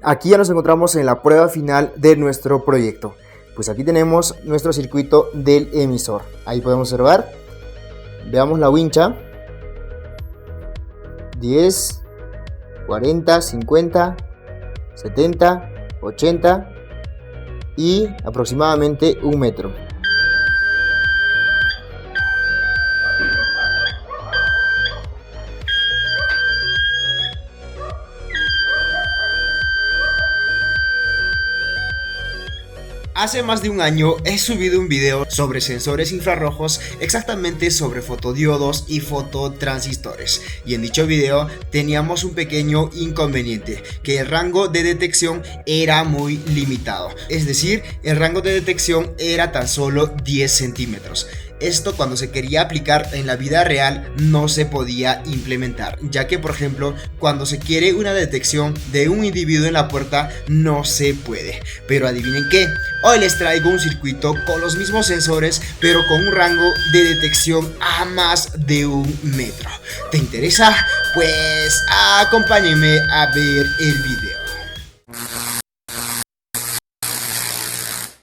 Aquí ya nos encontramos en la prueba final de nuestro proyecto. Pues aquí tenemos nuestro circuito del emisor. Ahí podemos observar. Veamos la wincha. 10, 40, 50, 70, 80 y aproximadamente 1 metro. Hace más de un año he subido un video sobre sensores infrarrojos, exactamente sobre fotodiodos y fototransistores, y en dicho video teníamos un pequeño inconveniente, que el rango de detección era muy limitado, es decir, el rango de detección era tan solo 10 centímetros. Esto, cuando se quería aplicar en la vida real, no se podía implementar, ya que por ejemplo cuando se quiere una detección de un individuo en la puerta no se puede. Pero adivinen qué, hoy les traigo un circuito con los mismos sensores, pero con un rango de detección a más de 1 metro. ¿Te interesa? Pues acompáñenme a ver el video.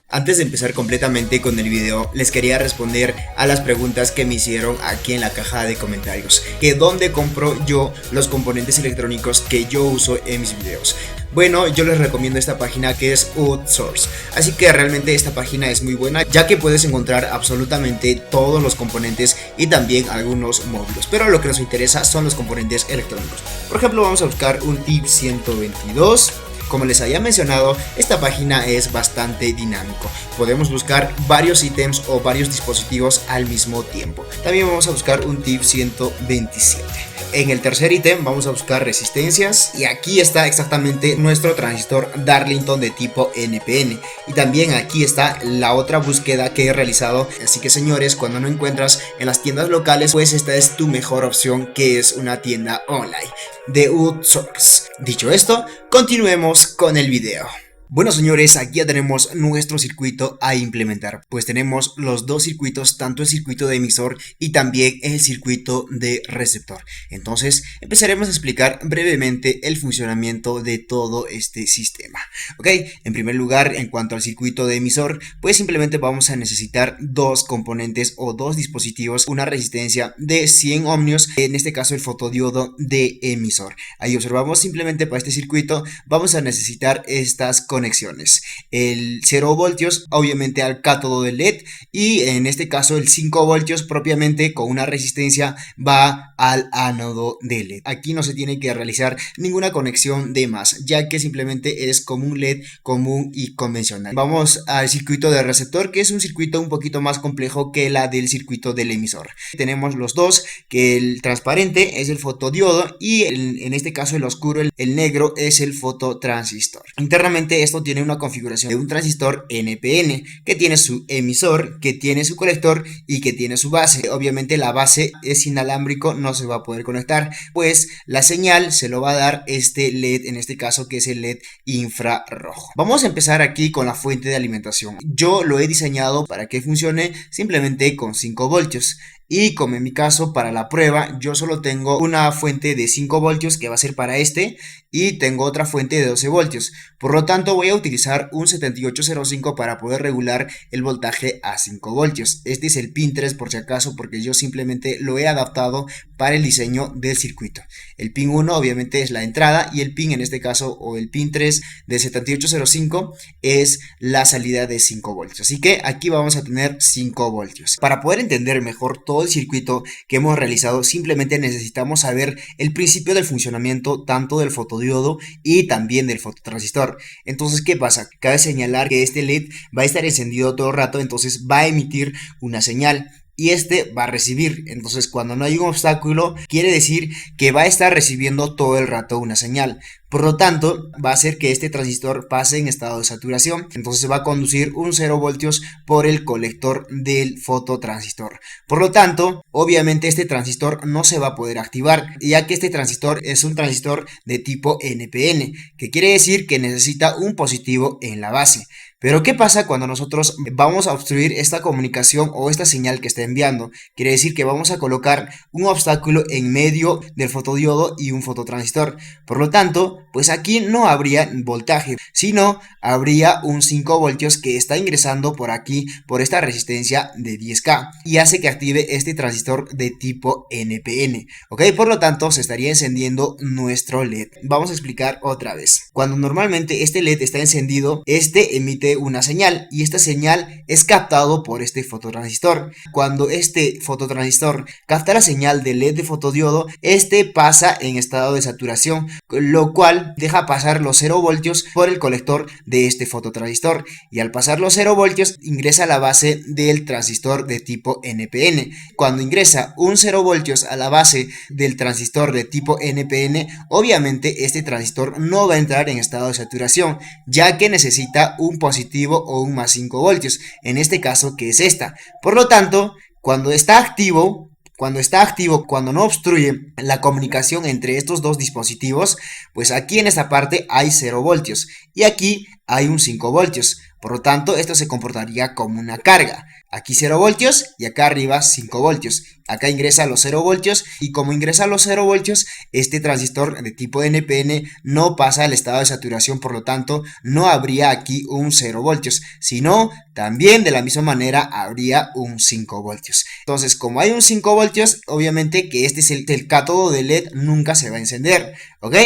Antes de empezar completamente con el video, les quería responder a las preguntas que me hicieron aquí en la caja de comentarios, que dónde compro yo los componentes electrónicos que yo uso en mis videos. Bueno, yo les recomiendo esta página, que es Outsource, así que realmente esta página es muy buena, ya que puedes encontrar absolutamente todos los componentes y también algunos módulos, pero lo que nos interesa son los componentes electrónicos. Por ejemplo, vamos a buscar un TIP 122. Como les había mencionado, esta página es bastante dinámico. Podemos buscar varios ítems o varios dispositivos al mismo tiempo. También vamos a buscar un TIP 127. En el tercer ítem vamos a buscar resistencias, y aquí está exactamente nuestro transistor Darlington de tipo NPN, y también aquí está la otra búsqueda que he realizado. Así que señores, cuando no encuentras en las tiendas locales, pues esta es tu mejor opción, que es una tienda online de Outsource. Dicho esto, continuemos con el video. Bueno señores, aquí ya tenemos nuestro circuito a implementar, pues tenemos los dos circuitos, tanto el circuito de emisor y también el circuito de receptor. Entonces empezaremos a explicar brevemente el funcionamiento de todo este sistema. Ok, en primer lugar, en cuanto al circuito de emisor, pues simplemente vamos a necesitar dos componentes o dos dispositivos, una resistencia de 100 ohmios, en este caso el fotodiodo de emisor. Ahí observamos, simplemente para este circuito vamos a necesitar estas conexiones, el 0 voltios obviamente al cátodo del LED, y en este caso el 5 voltios propiamente con una resistencia va al ánodo del LED. Aquí no se tiene que realizar ninguna conexión de más, ya que simplemente es como un LED común y convencional. Vamos al circuito de receptor, que es un circuito un poquito más complejo que la del circuito del emisor. Tenemos los dos, que el transparente es el fotodiodo y en este caso el oscuro, el negro, es el fototransistor. Internamente esto tiene una configuración de un transistor NPN, que tiene su emisor, que tiene su colector y que tiene su base. Obviamente la base es inalámbrico, no se va a poder conectar, pues la señal se lo va a dar este LED, en este caso, que es el LED infrarrojo. Vamos a empezar aquí con la fuente de alimentación. Yo lo he diseñado para que funcione simplemente con 5 voltios. Y como en mi caso, para la prueba, yo solo tengo una fuente de 5 voltios que va a ser para este, y tengo otra fuente de 12 voltios. Por lo tanto, voy a utilizar un 7805 para poder regular el voltaje a 5 voltios. Este es el pin 3 por si acaso, porque yo simplemente lo he adaptado para el diseño del circuito. El pin 1 obviamente es la entrada, y el pin, en este caso, o el pin 3 de 7805 es la salida de 5 voltios. Así que aquí vamos a tener 5 voltios. Para poder entender mejor todo el circuito que hemos realizado, simplemente necesitamos saber el principio del funcionamiento tanto del fotodiodo y también del fototransistor. Entonces, ¿qué pasa? Cabe señalar que este LED va a estar encendido todo el rato, entonces va a emitir una señal, y este va a recibir. Entonces, cuando no hay un obstáculo, quiere decir que va a estar recibiendo todo el rato una señal. Por lo tanto, va a hacer que este transistor pase en estado de saturación. Entonces se va a conducir un 0 voltios por el colector del fototransistor. Por lo tanto, obviamente este transistor no se va a poder activar, ya que este transistor es un transistor de tipo NPN, que quiere decir que necesita un positivo en la base. Pero ¿qué pasa cuando nosotros vamos a obstruir esta comunicación o esta señal que está enviando? Quiere decir que vamos a colocar un obstáculo en medio del fotodiodo y un fototransistor. Por lo tanto, pues aquí no habría voltaje, sino habría un 5 voltios que está ingresando por aquí, por esta resistencia de 10K, y hace que active este transistor de tipo NPN, ¿ok? Por lo tanto, se estaría encendiendo nuestro LED. Vamos a explicar otra vez. Cuando normalmente este LED está encendido, este emite una señal, y esta señal es captado por este fototransistor. Cuando este fototransistor capta la señal del LED de fotodiodo, este pasa en estado de saturación, lo cual deja pasar los 0 voltios por el colector de este fototransistor, y al pasar los 0 voltios ingresa a la base del transistor de tipo NPN. Cuando ingresa un 0 voltios a la base del transistor de tipo NPN, obviamente este transistor no va a entrar en estado de saturación, ya que necesita un positivo o un más 5 voltios, en este caso que es esta. Por lo tanto, cuando está activo, cuando no obstruye la comunicación entre estos dos dispositivos, pues aquí en esta parte hay 0 voltios y aquí hay un 5 voltios. Por lo tanto, esto se comportaría como una carga. Aquí 0 voltios y acá arriba 5 voltios. Acá ingresa los 0 voltios y como ingresa los 0 voltios, este transistor de tipo NPN no pasa al estado de saturación, por lo tanto no habría aquí un 0 voltios, sino también de la misma manera habría un 5 voltios. Entonces, como hay un 5 voltios, obviamente que este es el cátodo de LED nunca se va a encender, ¿ok?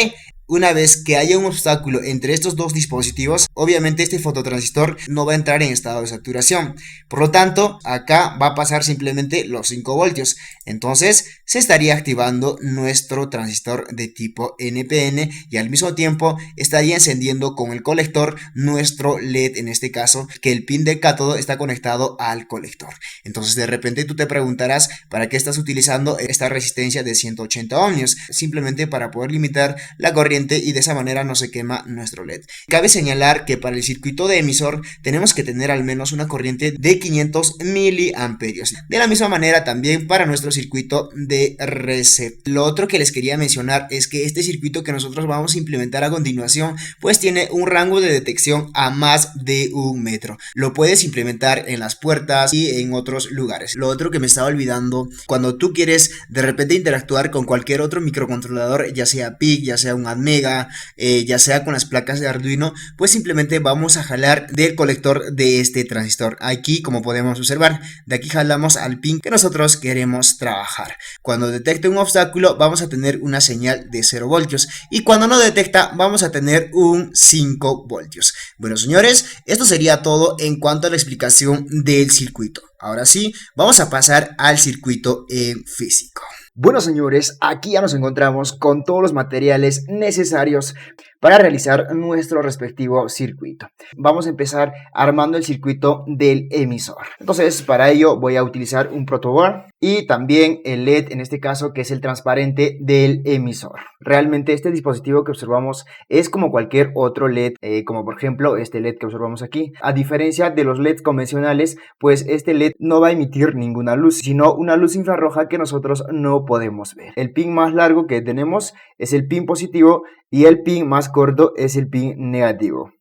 Una vez que haya un obstáculo entre estos dos dispositivos, obviamente este fototransistor no va a entrar en estado de saturación. Por lo tanto, acá va a pasar simplemente los 5 voltios. Entonces, se estaría activando nuestro transistor de tipo NPN y al mismo tiempo estaría encendiendo con el colector nuestro LED, en este caso, que el pin de cátodo está conectado al colector. Entonces, de repente tú te preguntarás, ¿para qué estás utilizando esta resistencia de 180 ohmios? Simplemente para poder limitar la corriente y de esa manera no se quema nuestro LED. Cabe señalar que para el circuito de emisor tenemos que tener al menos una corriente de 500 miliamperios. De la misma manera también para nuestro circuito de receptor. Lo otro que les quería mencionar es que este circuito que nosotros vamos a implementar a continuación pues tiene un rango de detección a más de 1 metro. Lo puedes implementar en las puertas y en otros lugares. Lo otro que me estaba olvidando, cuando tú quieres de repente interactuar con cualquier otro microcontrolador, ya sea PIC, ya sea un Atmega, ya sea con las placas de Arduino, pues simplemente vamos a jalar del colector de este transistor. Aquí, como podemos observar, de aquí jalamos al pin que nosotros queremos trabajar. Cuando detecte un obstáculo vamos a tener una señal de 0 voltios y cuando no detecta vamos a tener un 5 voltios. Bueno, señores, esto sería todo en cuanto a la explicación del circuito. Ahora sí, vamos a pasar al circuito en físico. Bueno, señores, aquí ya nos encontramos con todos los materiales necesarios para realizar nuestro respectivo circuito. Vamos a empezar armando el circuito del emisor. Entonces, para ello voy a utilizar un protoboard y también el LED, en este caso, que es el transparente del emisor. Realmente este dispositivo que observamos es como cualquier otro LED, como por ejemplo este LED que observamos aquí. A diferencia de los LEDs convencionales, pues este LED no va a emitir ninguna luz, sino una luz infrarroja que nosotros no podemos ver. El pin más largo que tenemos es el pin positivo y el pin más corto es el pin negativo.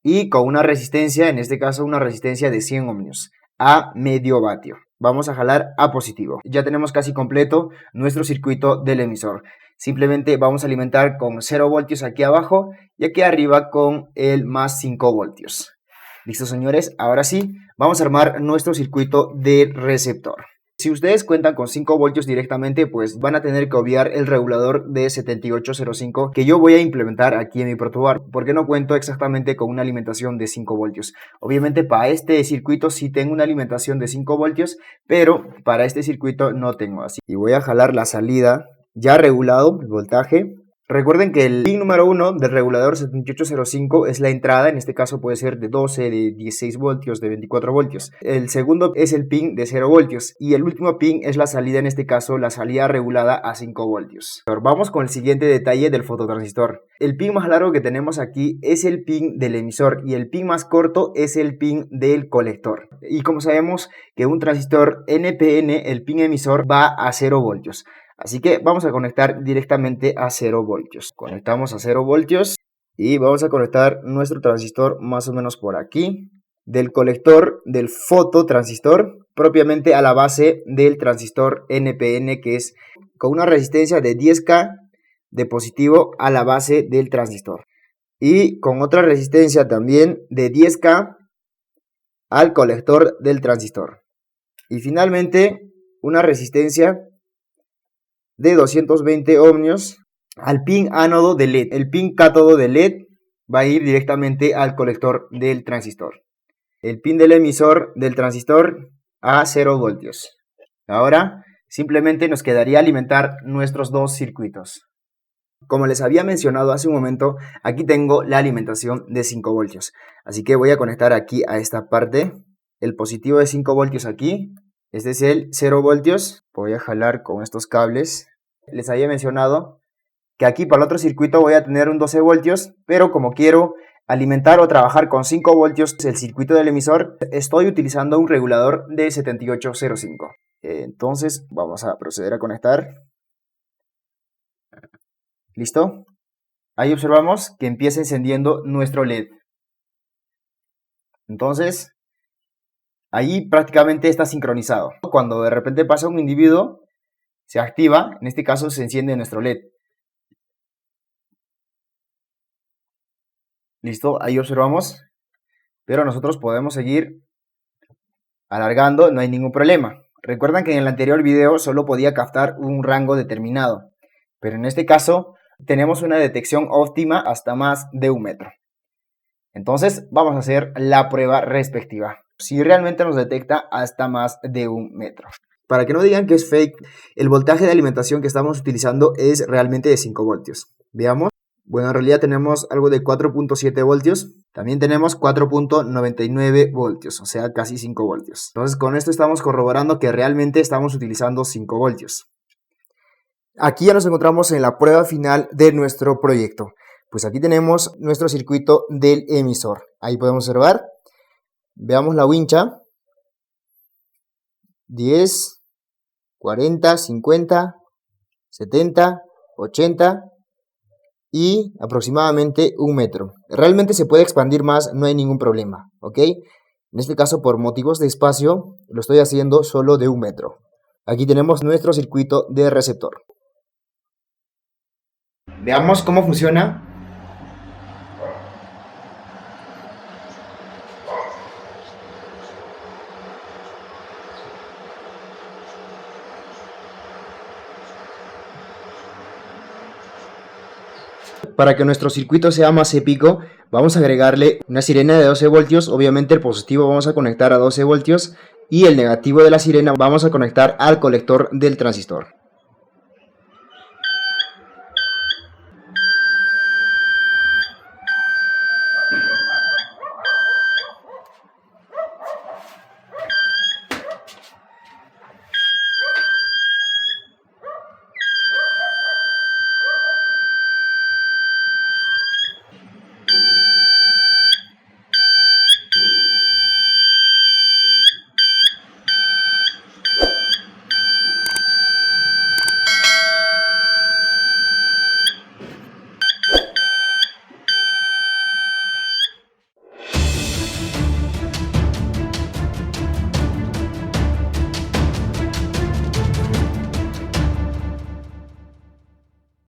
Y con una resistencia, en este caso una resistencia de 100 ohmios a medio vatio. Vamos a jalar a positivo. Ya tenemos casi completo nuestro circuito del emisor. Simplemente vamos a alimentar con 0 voltios aquí abajo y aquí arriba con el más 5 voltios. ¿Listo, señores? Ahora sí, vamos a armar nuestro circuito de receptor. Si ustedes cuentan con 5 voltios directamente, pues van a tener que obviar el regulador de 7805 que yo voy a implementar aquí en mi protoboard, porque no cuento exactamente con una alimentación de 5 voltios. Obviamente para este circuito sí tengo una alimentación de 5 voltios, pero para este circuito no tengo así. Y voy a jalar la salida ya regulado, el voltaje. Recuerden que el pin número 1 del regulador 7805 es la entrada, en este caso puede ser de 12, de 16 voltios, de 24 voltios. El segundo es el pin de 0 voltios y el último pin es la salida, en este caso la salida regulada a 5 voltios. Ahora vamos con el siguiente detalle del fototransistor. El pin más largo que tenemos aquí es el pin del emisor y el pin más corto es el pin del colector. Y como sabemos que un transistor NPN, el pin emisor va a 0 voltios. Así que vamos a conectar directamente a 0 voltios. Conectamos a 0 voltios y vamos a conectar nuestro transistor más o menos por aquí. Del colector del fototransistor propiamente a la base del transistor NPN, que es con una resistencia de 10K de positivo a la base del transistor. Y con otra resistencia también de 10K al colector del transistor. Y finalmente una resistencia de 220 ohmios al pin ánodo de LED. El pin cátodo de LED va a ir directamente al colector del transistor. El pin del emisor del transistor a 0 voltios. Ahora simplemente nos quedaría alimentar nuestros dos circuitos. Como les había mencionado hace un momento, aquí tengo la alimentación de 5 voltios. Así que voy a conectar aquí a esta parte el positivo de 5 voltios aquí. Este es el 0 voltios. Voy a jalar con estos cables. Les había mencionado que aquí para el otro circuito voy a tener un 12 voltios, pero como quiero alimentar o trabajar con 5 voltios el circuito del emisor, estoy utilizando un regulador de 7805. Entonces vamos a proceder a conectar. ¿Listo? Ahí observamos que empieza encendiendo nuestro LED. Entonces, ahí prácticamente está sincronizado. Cuando de repente pasa un individuo, se activa, en este caso se enciende nuestro LED. ¿Listo? Ahí observamos. Pero nosotros podemos seguir alargando, no hay ningún problema. Recuerdan que en el anterior video solo podía captar un rango determinado. Pero en este caso tenemos una detección óptima hasta más de 1 metro. Entonces vamos a hacer la prueba respectiva. Si realmente nos detecta hasta más de 1 metro. Para que no digan que es fake, el voltaje de alimentación que estamos utilizando es realmente de 5 voltios. Veamos. Bueno, en realidad tenemos algo de 4.7 voltios. También tenemos 4.99 voltios, o sea, casi 5 voltios. Entonces, con esto estamos corroborando que realmente estamos utilizando 5 voltios. Aquí ya nos encontramos en la prueba final de nuestro proyecto. Pues aquí tenemos nuestro circuito del emisor. Ahí podemos observar. Veamos la wincha. 10, 40, 50, 70, 80... y aproximadamente 1 metro. Realmente se puede expandir más, no hay ningún problema, ¿ok? En este caso, por motivos de espacio, lo estoy haciendo solo de 1 metro. Aquí tenemos nuestro circuito de receptor. Veamos cómo funciona. Para que nuestro circuito sea más épico, vamos a agregarle una sirena de 12 voltios. Obviamente el positivo vamos a conectar a 12 voltios y el negativo de la sirena vamos a conectar al colector del transistor.